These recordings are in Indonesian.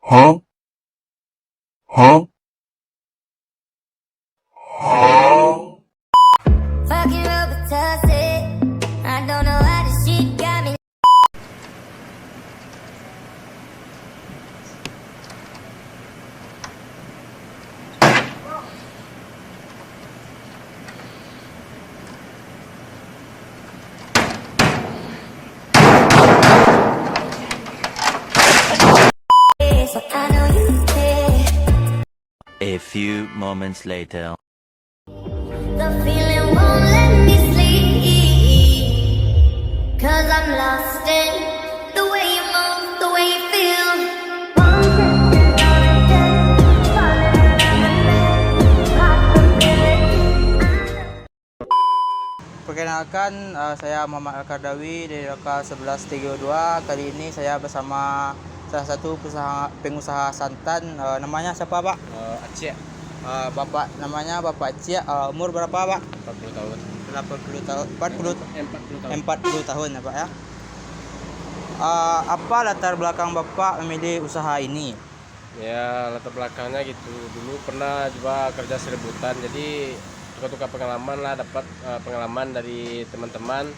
Huh? Huh? Huh? Fucking Robitussin. I don't know how this shit got me. So I know you care. A few moments later. The feeling won't let me sleep. Cause I'm lost in the way you move, the way you feel. Perkenalkan, saya Muhammad Al-Kardawi dari LK 1132. Kali ini saya bersama salah satu pengusaha santan. Namanya siapa, Pak? Aceh, Bapak namanya Bapak Cia. Umur berapa, Pak? 40 tahun. 80 tahun, 40 40 tahun. 40 tahun ya, Pak ya. Apa latar belakang Bapak memilih usaha ini? Ya, latar belakangnya gitu. Dulu pernah juga kerja serabutan, jadi tukar-tukar pengalaman lah, dapat pengalaman dari teman-teman.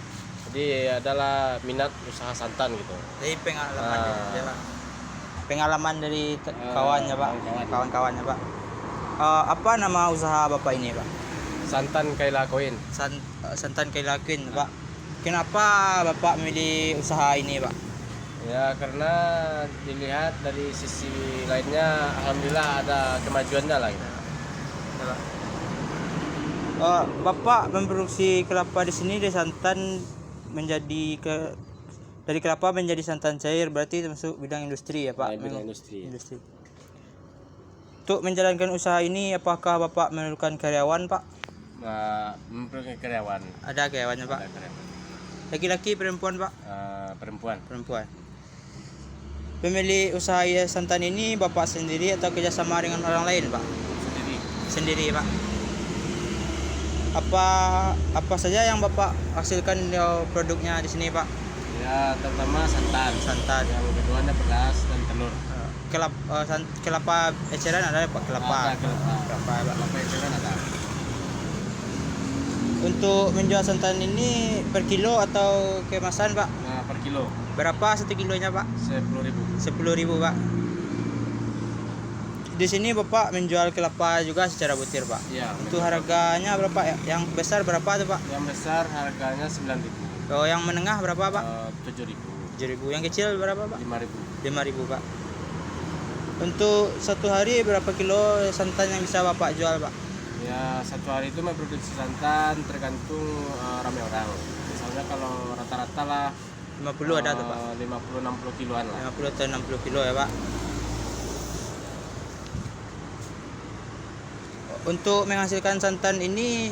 Jadi adalah minat usaha santan gitu. Dari pengalaman dari kawannya, Pak. Kawan-kawannya, Pak. Apa nama usaha Bapak ini, Pak? Santan Kaila Koin. Santan Kailakin, Pak. Kenapa Bapak memilih usaha ini, Pak? Ya, karena dilihat dari sisi lainnya, alhamdulillah ada kemajuannya lah gitu. Bapak memproduksi kelapa di sini dari santan dari kelapa menjadi santan cair, berarti termasuk bidang industri ya, Pak? Ya, bidang industri. Industri. Untuk menjalankan usaha ini, apakah Bapak memerlukan karyawan, Pak? Memperoleh karyawan. Ada karyawannya, Pak? Ada karyawan. Laki-laki, perempuan, Pak? Perempuan. Perempuan. Pemilik usaha santan ini Bapak sendiri atau kerjasama dengan orang lain, Pak? Sendiri. Sendiri, Pak. Apa saja yang Bapak hasilkan produknya di sini, Pak? Ya, terutama santan. Santan. Yang keduanya beras dan telur. Kelapa eceran ada, Pak? Ada kelapa. Kelapa, Pak. Kelapa eceran ada. Untuk menjual santan ini per kilo atau kemasan, Pak? Nah, per kilo Berapa 1 kilonya, Pak? 10.000. 10.000, Pak. Di sini Bapak menjual kelapa juga secara butir, Pak. Iya. Untuk harganya berapa ya? Yang besar berapa tuh, Pak? Yang besar harganya 9.000. Oh, yang menengah berapa, Pak? 7.000. 7.000. Yang kecil berapa, Pak? 5.000. 5.000, Pak. Untuk satu hari berapa kilo santan yang bisa Bapak jual, Pak? Ya, satu hari itu memproduksi santan tergantung ramai orang. Misalnya kalau rata-rata lah 50 ada tuh, Pak. 50-60 kiloan lah. 50 atau 60 kilo ya, Pak. Untuk menghasilkan santan ini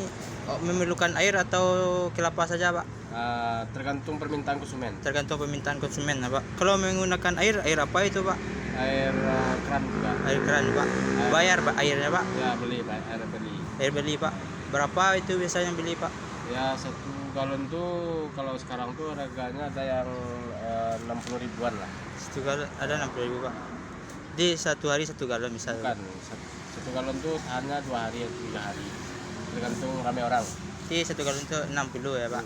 memerlukan air atau kelapa saja, Pak? Tergantung permintaan konsumen. Tergantung permintaan konsumen, ya, Pak. Kalau menggunakan air apa itu, Pak? Air keran juga. Air keran, Pak. Bayar, Pak, airnya, Pak? Ya, air beli. Air beli, Pak. Berapa itu biasanya beli, Pak? Ya, 1 galon tuh kalau sekarang tuh harganya ada yang 60 ribuan lah. Satu galon ada 60.000, Pak. Di satu hari 1 galon misalnya. Bukan, 1 galon tuh hanya 2 hari atau 3 hari, tergantung ramai orang. Di 1 galon itu 60 ya, Pak.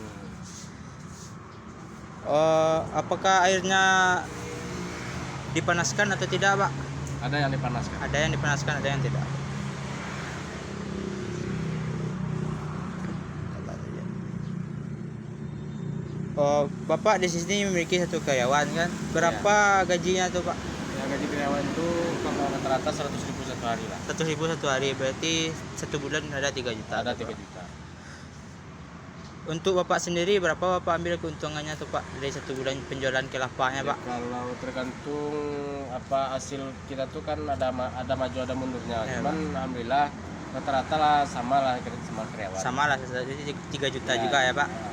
Apakah airnya dipanaskan atau tidak, Pak? Ada yang dipanaskan. Ada yang dipanaskan, ada yang tidak. Bapak di sini memiliki satu karyawan kan? Berapa gajinya tuh, Pak? Ya, gaji karyawan itu kalau rata-rata 100.000 satu hari lah. 100.000 satu hari, berarti 1 bulan ada 3 juta. Ada 3 juta. Untuk Bapak sendiri berapa Bapak ambil keuntungannya tuh, Pak, dari 1 bulan penjualan kelapanya, Ya, Pak? kalau tergantung apa hasil kita tuh kan ada maju ada mundurnya. Ya, Cuman alhamdulillah rata-rata lah sama lah sama karyawan. Sama lah, 3 juta Ya, juga ya, Pak.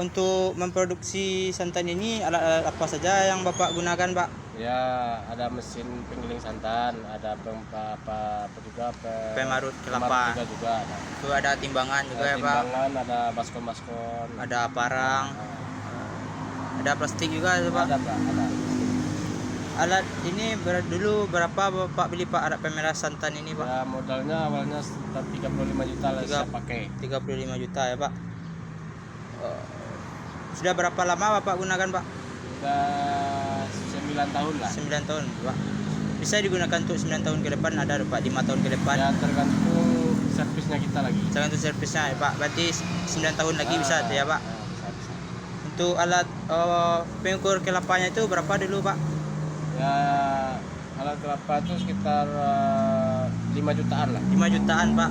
Untuk memproduksi santan ini alat apa saja yang Bapak gunakan, Pak? Ya, ada mesin penggiling santan, ada Pemarut kelapa. juga ada. Itu ada timbangan juga Ada ya, Pak. timbangan, ada baskom-baskom. Ada parang, Ada plastik juga tuh Pak. Ada Pak, ada. Alat ini dulu berapa Bapak beli Pak alat pemerah santan ini Pak? Ya modalnya awalnya sekitar 35 juta lah saya pakai. 35 juta ya Pak. Sudah berapa lama Bapak gunakan Pak? Sudah 9 tahun lah. 9 tahun Pak. Bisa digunakan untuk 9 tahun ke depan, ada Pak 5 tahun ke depan. Ya tergantung servisnya kita lagi. Tergantung servisnya ya Pak. Berarti 9 tahun lagi bisa tuh ya Pak. Bisa. Untuk alat pengukur kelapanya itu berapa dulu Pak? Ya alat kelapa itu sekitar 5 jutaan lah. 5 jutaan Pak.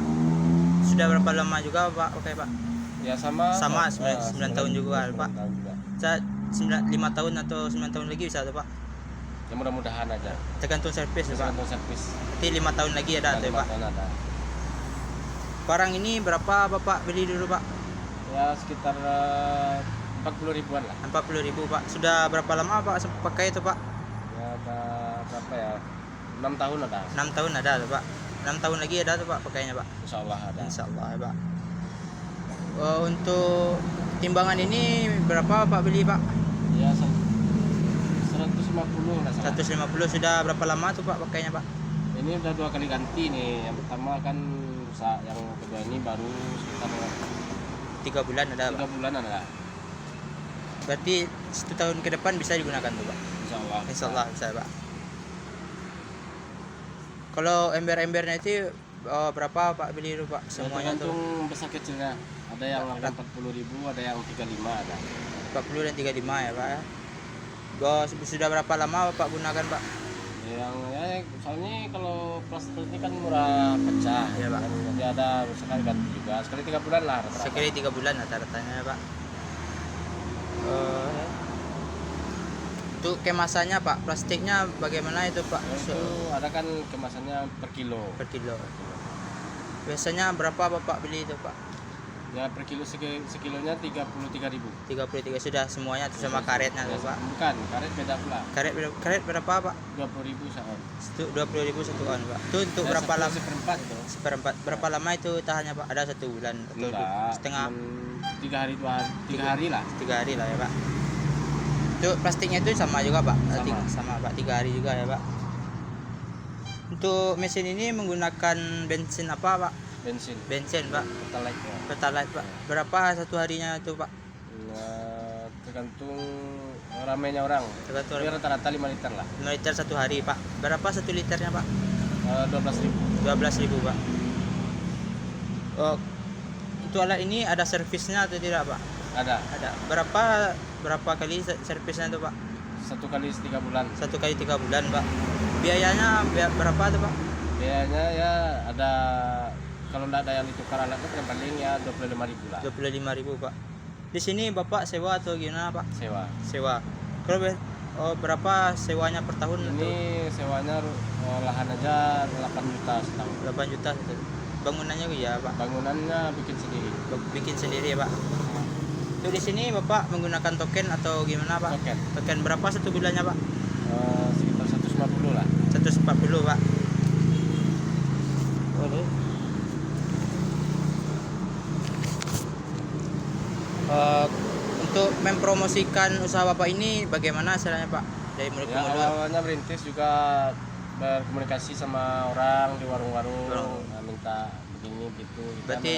Sudah berapa lama juga Pak pakai Pak? Ya sama 9 tahun juga 9 Pak. tahun juga. 5 tahun atau 9 tahun lagi bisa tuh Pak. Ya mudah-mudahan aja. Tergantung servis ya Pak. Tergantung servis. Berarti 5 tahun lagi ada tuh ya 5 Pak. tahun ada. Barang ini berapa Bapak beli dulu Pak? Ya sekitar 40 ribuan lah. 40 ribu Pak. Sudah berapa lama Pak pakai itu Pak? Ya ada berapa ya? 6 tahun ada. 6 tahun ada tuh Pak. 6 tahun lagi ada tuh Pak pakainya Pak. Insya Allah ada. Insya Allah ya Pak. Untuk timbangan ini berapa Pak beli Pak? Ya 150 lah. 150. Sudah berapa lama tuh Pak pakainya Pak? Ini udah 2 kali ganti nih. Yang pertama kan rusak, yang kedua ini baru sekitar 3 bulan ada 3 Pak. bulan ada. Berarti 1 tahun ke depan bisa digunakan tuh Pak. Insya Allah. Insya Allah bisa Pak. Kalau ember-embernya itu berapa Pak beli dulu Pak? Semuanya tuh tergantung besar kecilnya. Ada yang harga 40 ribu, ada yang 35 ada. 40 dan 35 ya Pak ya. Sudah berapa lama Bapak gunakan Pak? Yang ya soalnya kalau plastik ini kan murah pecah. Iya, Pak. Jadi ada sekali ganti juga. Sekali 3 bulan lah. rata-rata. Sekali 3 bulan rata-ratanya ya Pak. Untuk kemasannya Pak, plastiknya bagaimana itu Pak? Ya, itu ada kan kemasannya per kilo. Per kilo. Biasanya berapa Bapak beli itu Pak? Ya per kilo sekilonya 33 ribu. 33 sudah semuanya sama karetnya tuh Pak. Bukan, karet beda pula. Karet berapa Pak? 20 ribu sahon. 20 ribu satu on Pak. Itu untuk berapa lama? Seperempat itu. Seperempat. Berapa lama itu tahannya Pak? Ada 1 bulan atau Enggak, setengah? 3 hari 2 hari, 3 hari lah. 3 hari lah ya Pak. Itu plastiknya itu sama juga Pak? Sama Pak, 3 hari juga ya Pak. Untuk mesin ini menggunakan bensin apa Pak? Bensin Pak. Pertalite ya. Pertalite Pak. Berapa satu harinya itu Pak? Nah, tergantung ramainya orang. Tergantung Tapi rata-rata 5 liter lah. 5 liter satu hari Pak. Berapa 1 liternya Pak? 12 ribu. 12 ribu Pak. Untuk alat ini ada servisnya atau tidak Pak? Ada. Ada. Berapa kali servisnya itu Pak? 1 kali 3 bulan. 1 kali 3 bulan Pak. Biayanya berapa tuh Pak? Biayanya ya ada, kalau tidak ada yang ditukar alatnya paling ya 25 ribu lah. 25 ribu Pak. Di sini Bapak sewa atau gimana Pak? Sewa. Kalau berapa sewanya per tahun? Ini sewanya lahan aja 8 juta setahun. 8 juta itu. Bangunannya ya Pak. Bangunannya bikin sendiri. Bikin sendiri ya Pak. Itu di sini Bapak menggunakan token atau gimana Pak? Token berapa satu bulannya Pak? Sekitar 150 lah. 140 Pak. Untuk mempromosikan usaha Bapak ini bagaimana caranya Pak? Dari mulut ke Ya, mulut. awalnya merintis juga berkomunikasi sama orang di warung-warung, minta begini gitu. Kita Berarti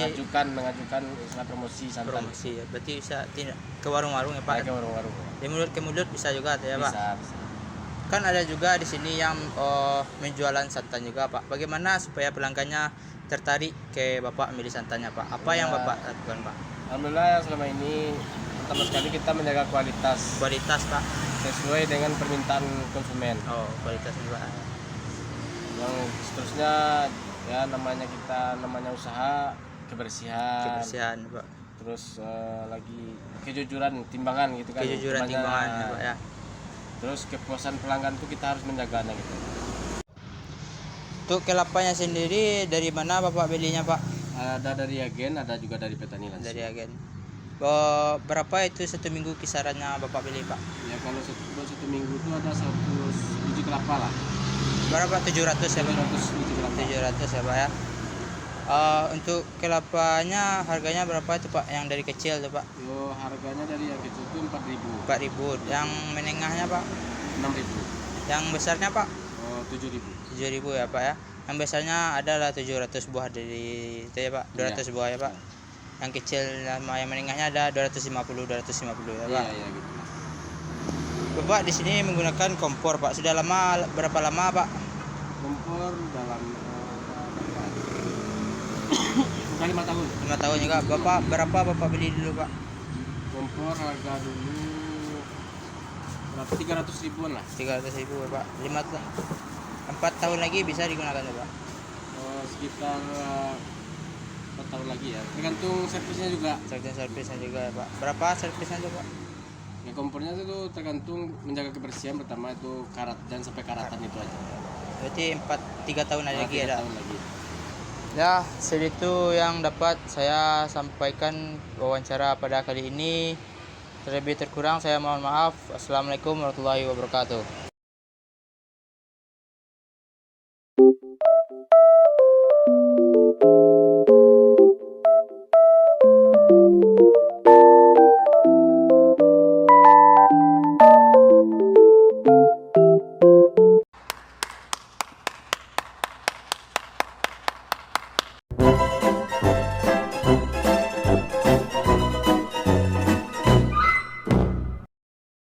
mengajukan usaha promosi santan. Promosi ya. Berarti bisa ke warung-warung ya Pak. Ke warung-warung. Dari mulut ke mulut bisa juga ya Pak. Bisa. Kan ada juga di sini yang menjualan santan juga Pak. Bagaimana supaya pelanggannya tertarik ke Bapak milih santannya Pak? Apa yang Bapak lakukan Pak? Alhamdulillah selama ini pertama sekali kita menjaga kualitas Pak. sesuai dengan permintaan konsumen. Oh, kualitas Pak. Yang seterusnya ya namanya usaha kebersihan Pak. terus lagi kejujuran timbangan gitu kan. Kejujuran timbangan ya Pak ya. Terus kepuasan pelanggan tuh kita harus menjaganya gitu. Untuk kelapanya sendiri dari mana Bapak belinya Pak? Ada dari agen, ada juga dari petani langsung. Dari agen. Berapa itu 1 minggu kisarannya Bapak beli Pak? Ya kalau satu minggu itu ada 100 biji kelapa lah. Berapa? 700 ya Pak? 700 biji kelapa. 700 ya Pak ya. Untuk kelapanya harganya berapa itu Pak? Yang dari kecil tuh Pak? Yo, harganya dari yang kecil itu 4.000, 4.000. Yang menengahnya Pak? 6.000, Yang besarnya Pak? 7.000. 7.000 ya Pak ya. Yang besarnya adalah 700 buah dari itu ya Pak. 200 Iya. buah ya Pak. Yang kecil sama yang menengahnya ada 250 ya Pak. Iya gitu. Bapak di sini menggunakan kompor Pak. Sudah berapa lama Pak? Kompor dalam bukan 5 tahun. 5 tahun juga. Bapak berapa Bapak beli dulu Pak? Kompor harga dulu berapa, 300 ribuan lah. 300.000 ya Pak. 4 tahun lagi bisa digunakan ya Pak. Sekitar 4 tahun lagi ya, tergantung servisnya juga. Servisnya juga ya Pak. Berapa servisnya juga Pak? Ya, kompornya itu tergantung menjaga kebersihan, pertama itu karat dan sampai karatan itu aja. Berarti 3 tahun lagi 3 ada. tahun lagi. Ya, segitu yang dapat saya sampaikan wawancara pada kali ini. Terlebih terkurang saya mohon maaf. Assalamualaikum warahmatullahi wabarakatuh.